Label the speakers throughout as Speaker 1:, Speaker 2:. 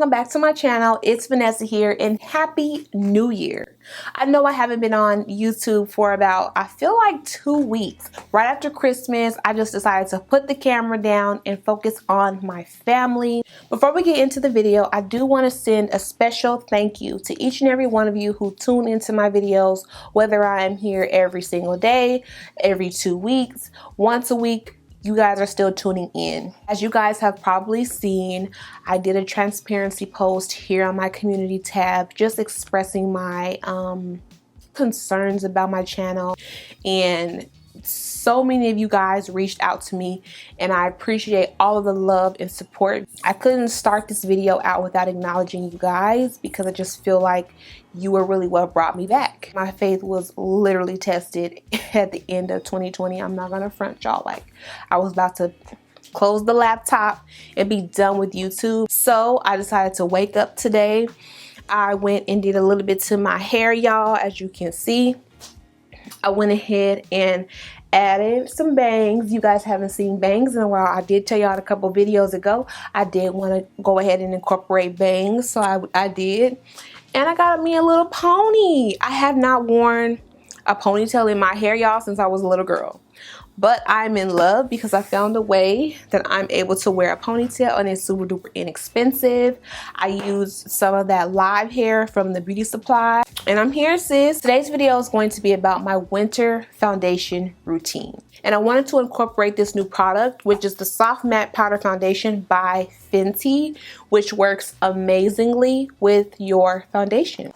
Speaker 1: welcome back to my channel. It's Vanessa here and happy new year. I know I haven't been on YouTube for about, I feel like 2 weeks. Right after Christmas, I just decided to put the camera down and focus on my family. Before we get into the video, I do want to send a special thank you to each and every one of you who tune into my videos, whether I am here every single day, every 2 weeks, once a week. You guys are still tuning in. As you guys have probably seen, I did a transparency post here on my community tab just expressing my concerns about my channel, and so many of you guys reached out to me and I appreciate all of the love and support. I couldn't start this video out without acknowledging you guys because I just feel like you were really what brought me back. My faith was literally tested at the end of 2020. I'm not gonna front y'all, like I was about to close the laptop and be done with YouTube. So I decided to wake up today. I went and did a little bit to my hair, y'all. As you can see, I went ahead and added some bangs. You guys haven't seen bangs in a while. I did tell y'all a couple videos ago I did want to go ahead and incorporate bangs, so I did. And I got me a little pony. I have not worn a ponytail in my hair, y'all, since I was a little girl. But I'm in love because I found a way that I'm able to wear a ponytail and it's super duper inexpensive. I used some of that live hair from the beauty supply. And I'm here, sis. Today's video is going to be about my winter foundation routine. And I wanted to incorporate this new product, which is the Soft Matte Powder Foundation by Fenty, which works amazingly with your foundation.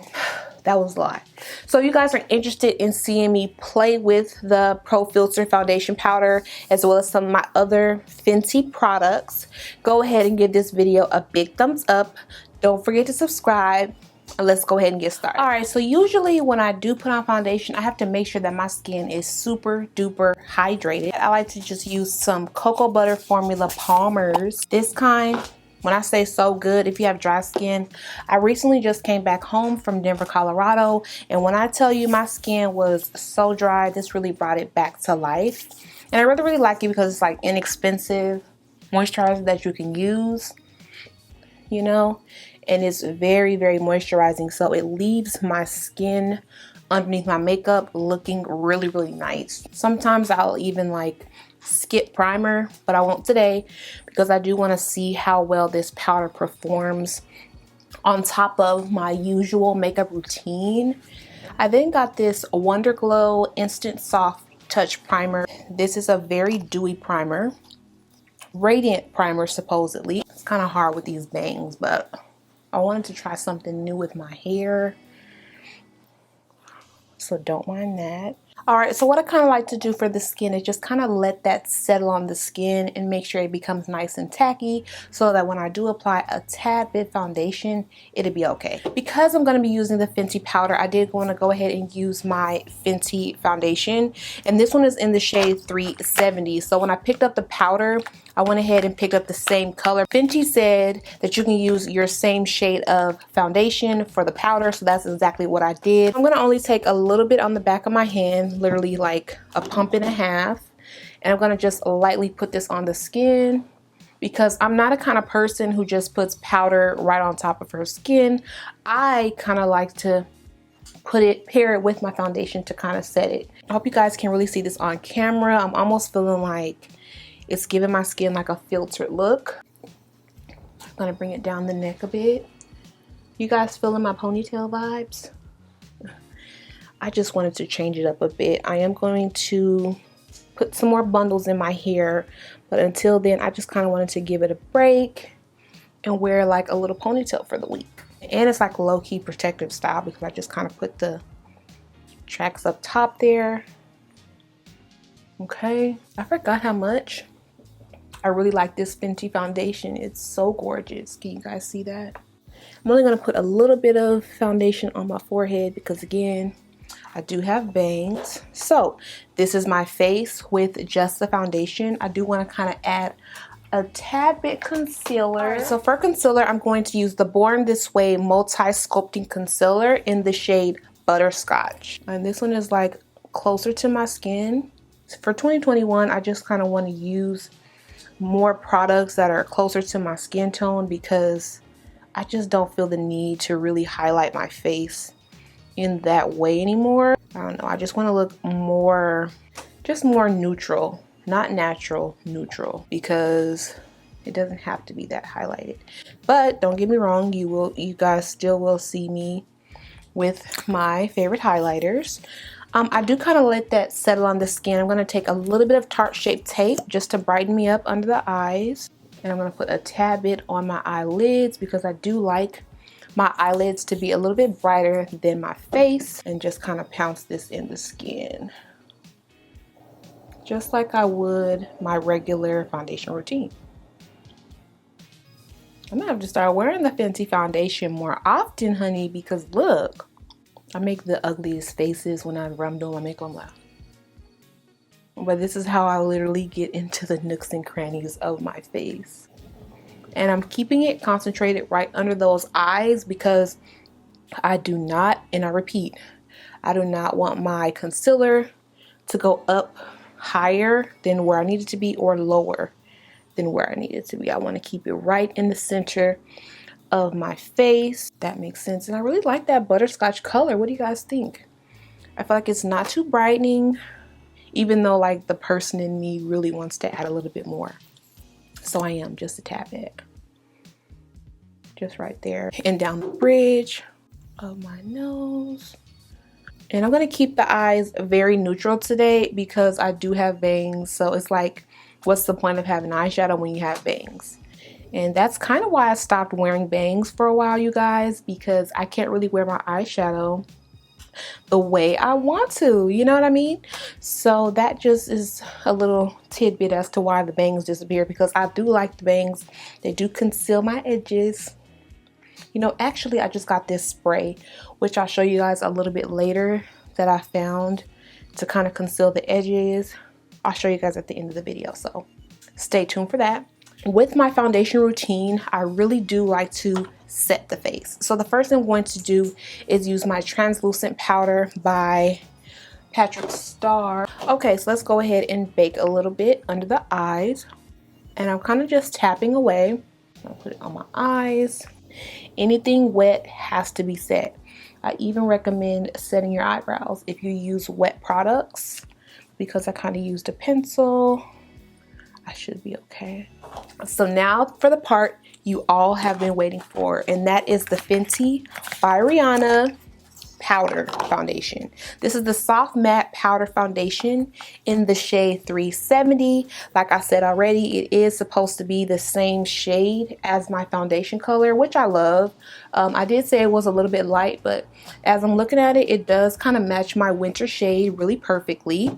Speaker 1: That was a lot. So if you guys are interested in seeing me play with the Filt'r foundation powder as well as some of my other Fenty products, go ahead and give this video a big thumbs up. Don't forget to subscribe. And let's go ahead and get started. All right, so usually when I do put on foundation, I have to make sure that my skin is super duper hydrated. I like to just use some cocoa butter formula Palmer's. This kind, when I say so good, if you have dry skin, I recently just came back home from Denver, Colorado, and when I tell you my skin was so dry, this really brought it back to life. And I really like it because it's like inexpensive moisturizer that you can use, you know, and it's very moisturizing, so it leaves my skin underneath my makeup looking really nice. Sometimes I'll even like skip primer, but I won't today because I do want to see how well this powder performs on top of my usual makeup routine. I then got this Wonder Glow Instant Soft Touch Primer. This is a very dewy primer, radiant primer supposedly. It's kind of hard with these bangs, but I wanted to try something new with my hair, so don't mind that. All right, so what I kind of like to do for the skin is just kind of let that settle on the skin and make sure it becomes nice and tacky so that when I do apply a tad bit foundation, it'll be okay. Because I'm going to be using the Fenty powder, I did want to go ahead and use my Fenty foundation, and this one is in the shade 370. So when I picked up the powder, I went ahead and picked up the same color. Fenty said that you can use your same shade of foundation for the powder, so that's exactly what I did. I'm gonna only take a little bit on the back of my hand, literally like a pump and a half, and I'm gonna just lightly put this on the skin because I'm not a kind of person who just puts powder right on top of her skin. I kind of like to pair it with my foundation to kind of set it. I hope you guys can really see this on camera. I'm almost feeling like it's giving my skin like a filtered look. I'm gonna bring it down the neck a bit. You guys feeling my ponytail vibes? I just wanted to change it up a bit. I am going to put some more bundles in my hair, but until then, I just kind of wanted to give it a break and wear like a little ponytail for the week. And it's like low-key protective style because I just kind of put the tracks up top there. Okay, I forgot how much I really like this Fenty foundation. It's so gorgeous. Can you guys see that? I'm only going to put a little bit of foundation on my forehead because again, I do have bangs. So this is my face with just the foundation. I do want to kind of add a tad bit concealer. So for concealer, I'm going to use the Born This Way Multi-Sculpting Concealer in the shade Butterscotch. And this one is like closer to my skin. For 2021, I just kind of want to use more products that are closer to my skin tone because I just don't feel the need to really highlight my face in that way anymore. I don't know, I just want to look more, just more neutral, not natural, neutral, because it doesn't have to be that highlighted. But don't get me wrong, you guys still will see me with my favorite highlighters. I do kind of let that settle on the skin. I'm going to take a little bit of Tarte Shape Tape just to brighten me up under the eyes. And I'm going to put a tad bit on my eyelids because I do like my eyelids to be a little bit brighter than my face. And just kind of pounce this in the skin, just like I would my regular foundation routine. I'm gonna have to start wearing the Fenty foundation more often, honey, because look, I make the ugliest faces when I'm doing my makeup laugh. But this is how I literally get into the nooks and crannies of my face. And I'm keeping it concentrated right under those eyes because I do not, and I repeat, I do not want my concealer to go up higher than where I need it to be or lower than where I need it to be. I want to keep it right in the center of my face. That makes sense. And I really like that butterscotch color. What do you guys think? I feel like it's not too brightening, even though like the person in me really wants to add a little bit more. So I am just a tad bit. Just right there and down the bridge of my nose. And I'm going to keep the eyes very neutral today because I do have bangs. So it's like, what's the point of having eyeshadow when you have bangs? And that's kind of why I stopped wearing bangs for a while, you guys, because I can't really wear my eyeshadow the way I want to, you know what I mean? So that just is a little tidbit as to why the bangs disappeared, because I do like the bangs. They do conceal my edges. You know, actually I just got this spray, which I'll show you guys a little bit later, that I found to kind of conceal the edges. I'll show you guys at the end of the video, so stay tuned for that. With my foundation routine, I really do like to set the face. So the first thing I'm going to do is use my translucent powder by Patrick Starr. Okay, so let's go ahead and bake a little bit under the eyes. And I'm kind of just tapping away. I'll put it on my eyes. Anything wet has to be set. I even recommend setting your eyebrows if you use wet products, because I kind of used a pencil. I should be okay. So now for the part you all have been waiting for, and that is the Fenty by Rihanna powder foundation. This is the soft matte powder foundation in the shade 370. Like I said already, it is supposed to be the same shade as my foundation color, which I love. I did say it was a little bit light, but as I'm looking at it, it does kind of match my winter shade really perfectly.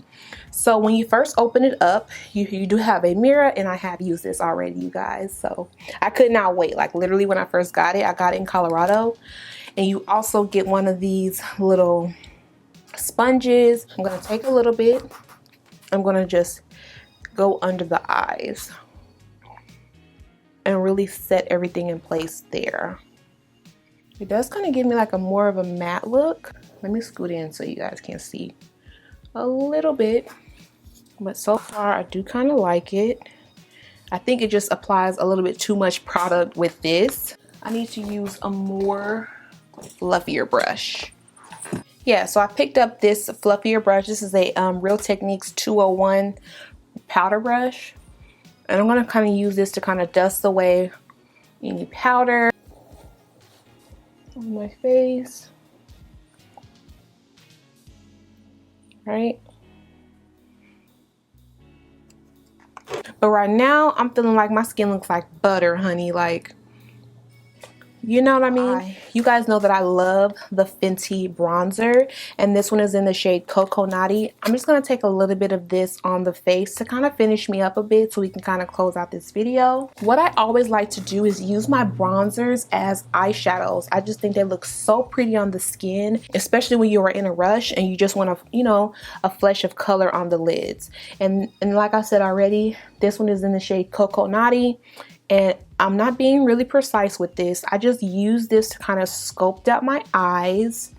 Speaker 1: So when you first open it up, you do have a mirror, and I have used this already, you guys. So I could not wait. Like literally when I first got it, I got it in Colorado. And you also get one of these little sponges. I'm going to take a little bit. I'm going to just go under the eyes and really set everything in place there. It does kind of give me like a more of a matte look. Let me scoot in so you guys can see a little bit. But so far, I do kind of like it. I think it just applies a little bit too much product with this. I need to use a more fluffier brush. Yeah, so I picked up this fluffier brush. This is a Real Techniques 201 powder brush, and I'm going to kind of use this to kind of dust away any powder on my face. Right? But right now I'm feeling like my skin looks like butter, honey. Like, you know what I mean? You guys know that I love the Fenty Bronzer, and this one is in the shade Coconutty. I'm just going to take a little bit of this on the face to kind of finish me up a bit so we can kind of close out this video. What I always like to do is use my bronzers as eyeshadows. I just think they look so pretty on the skin, especially when you are in a rush and you just want a, you know, a flash of color on the lids. And like I said already, this one is in the shade Coconutty. And I'm not being really precise with this. I just use this to kind of sculpt out my eyes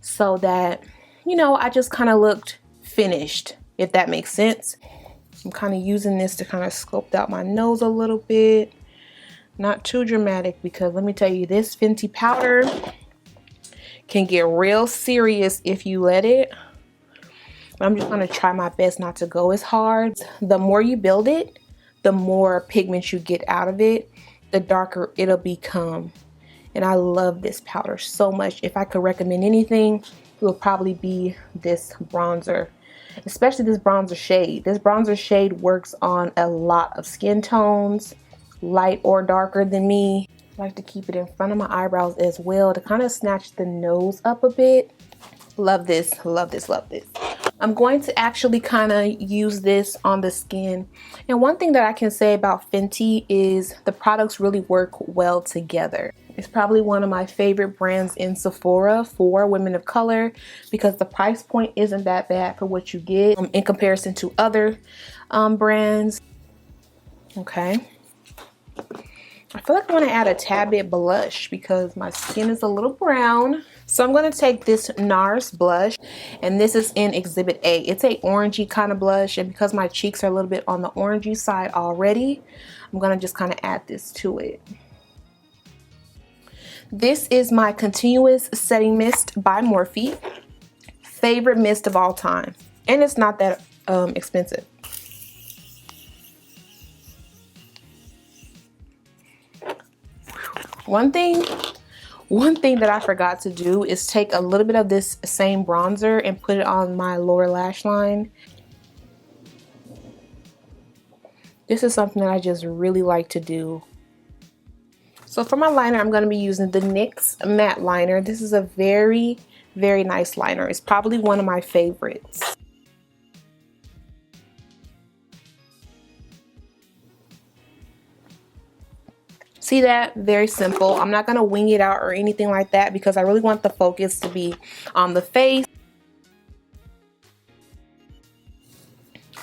Speaker 1: so that, you know, I just kind of looked finished, if that makes sense. I'm kind of using this to kind of sculpt out my nose a little bit. Not too dramatic, because let me tell you, this Fenty powder can get real serious if you let it. I'm just going to try my best not to go as hard. The more you build it, the more pigments you get out of it, the darker it'll become. And I love this powder so much. If I could recommend anything, it would probably be this bronzer, especially this bronzer shade. This bronzer shade works on a lot of skin tones, light or darker than me. I like to keep it in front of my eyebrows as well to kind of snatch the nose up a bit. Love this, love this, love this. I'm going to actually kind of use this on the skin. And one thing that I can say about Fenty is the products really work well together. It's probably one of my favorite brands in Sephora for women of color, because the price point isn't that bad for what you get in comparison to other brands. Okay. I feel like I want to add a tad bit blush because my skin is a little brown. So I'm going to take this NARS blush, and this is in Exhibit A. It's a orangey kind of blush, and because my cheeks are a little bit on the orangey side already, I'm going to just kind of add this to it. This is my Continuous Setting Mist by Morphe. Favorite mist of all time. And it's not that expensive. One thing that I forgot to do is take a little bit of this same bronzer and put it on my lower lash line. This is something that I just really like to do. So for my liner, I'm going to be using the NYX matte liner. This is a very, very nice liner. It's probably one of my favorites. See that? Very simple. I'm not going to wing it out or anything like that because I really want the focus to be on the face.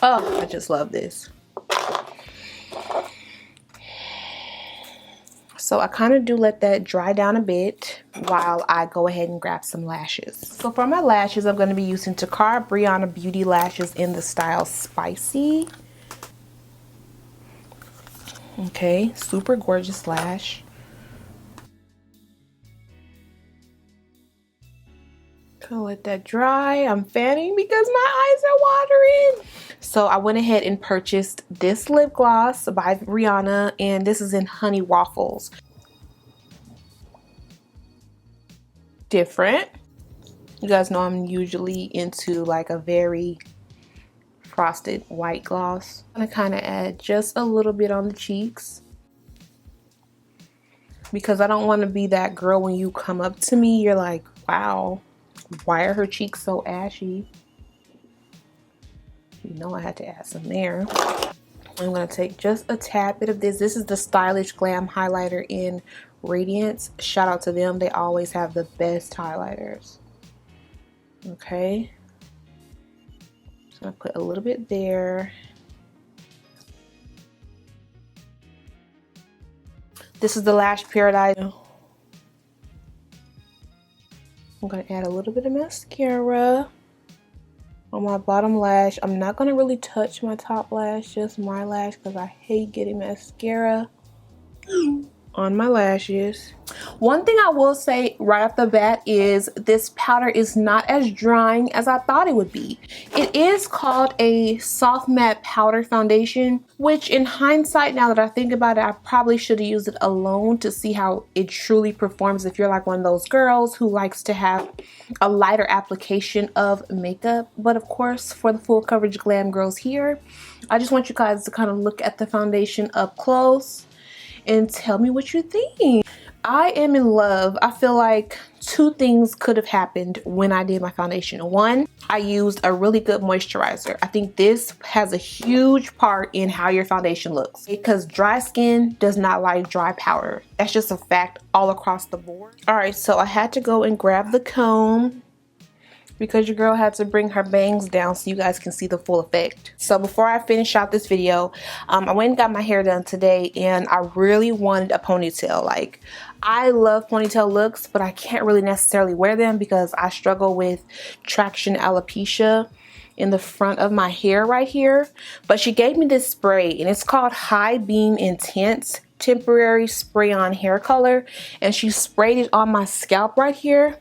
Speaker 1: Oh, I just love this. So I kind of do let that dry down a bit while I go ahead and grab some lashes. So for my lashes, I'm going to be using Takara Rihanna Beauty lashes in the style Spicy. Okay, super gorgeous lash. Gonna let that dry. I'm fanning because my eyes are watering. So I went ahead and purchased this lip gloss by Rihanna, and this is in Honey Waffles. Different. You guys know I'm usually into like a very frosted white gloss. I'm gonna kind of add just a little bit on the cheeks because I don't want to be that girl when you come up to me, you're like, wow, why are her cheeks so ashy? You know I had to add some there. I'm going to take just a tad bit of this. This is the Stylish Glam highlighter in Radiance. Shout out to them. They always have the best highlighters. Okay. Just going to put a little bit there. This is the Lash Paradise. I'm going to add a little bit of mascara on my bottom lash. I'm not going to really touch my top lash, just my lash, because I hate getting mascara on my lashes. One thing I will say right off the bat is this powder is not as drying as I thought it would be. It is called a soft matte powder foundation, which in hindsight, now that I think about it, I probably should have used it alone to see how it truly performs if you're like one of those girls who likes to have a lighter application of makeup. But of course, for the full coverage glam girls here, I just want you guys to kind of look at the foundation up close and tell me what you think. I am in love. I feel like two things could have happened when I did my foundation. One, I used a really good moisturizer. I think this has a huge part in how your foundation looks because dry skin does not like dry powder. That's just a fact all across the board. All right, so I had to go and grab the comb because your girl had to bring her bangs down so you guys can see the full effect. So before I finish out this video, I went and got my hair done today, and I really wanted a ponytail. Like, I love ponytail looks, but I can't really necessarily wear them because I struggle with traction alopecia in the front of my hair right here. But she gave me this spray, and it's called High Beam Intense temporary spray on hair color, and she sprayed it on my scalp right here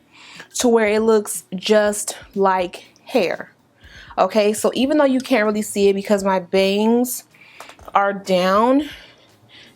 Speaker 1: to where it looks just like hair. Okay, so even though you can't really see it because my bangs are down,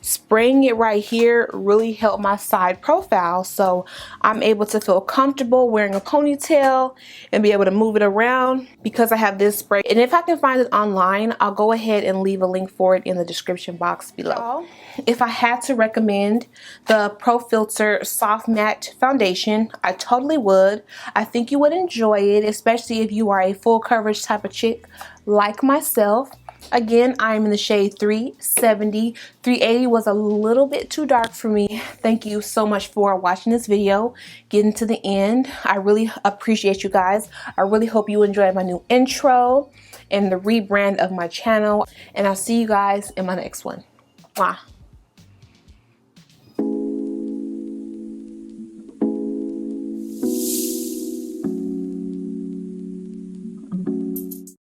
Speaker 1: spraying it right here really helped my side profile, so I'm able to feel comfortable wearing a ponytail and be able to move it around because I have this spray. And if I can find it online, I'll go ahead and leave a link for it in the description box below. If I had to recommend the Pro Filt'r Soft Matte Foundation, I totally would. I think you would enjoy it, especially if you are a full coverage type of chick like myself. Again, I'm in the shade 370. 380 was a little bit too dark for me. Thank you so much for watching this video, getting to the end. I really appreciate you guys. I really hope you enjoyed my new intro and the rebrand of my channel. And I'll see you guys in my next one. Mwah.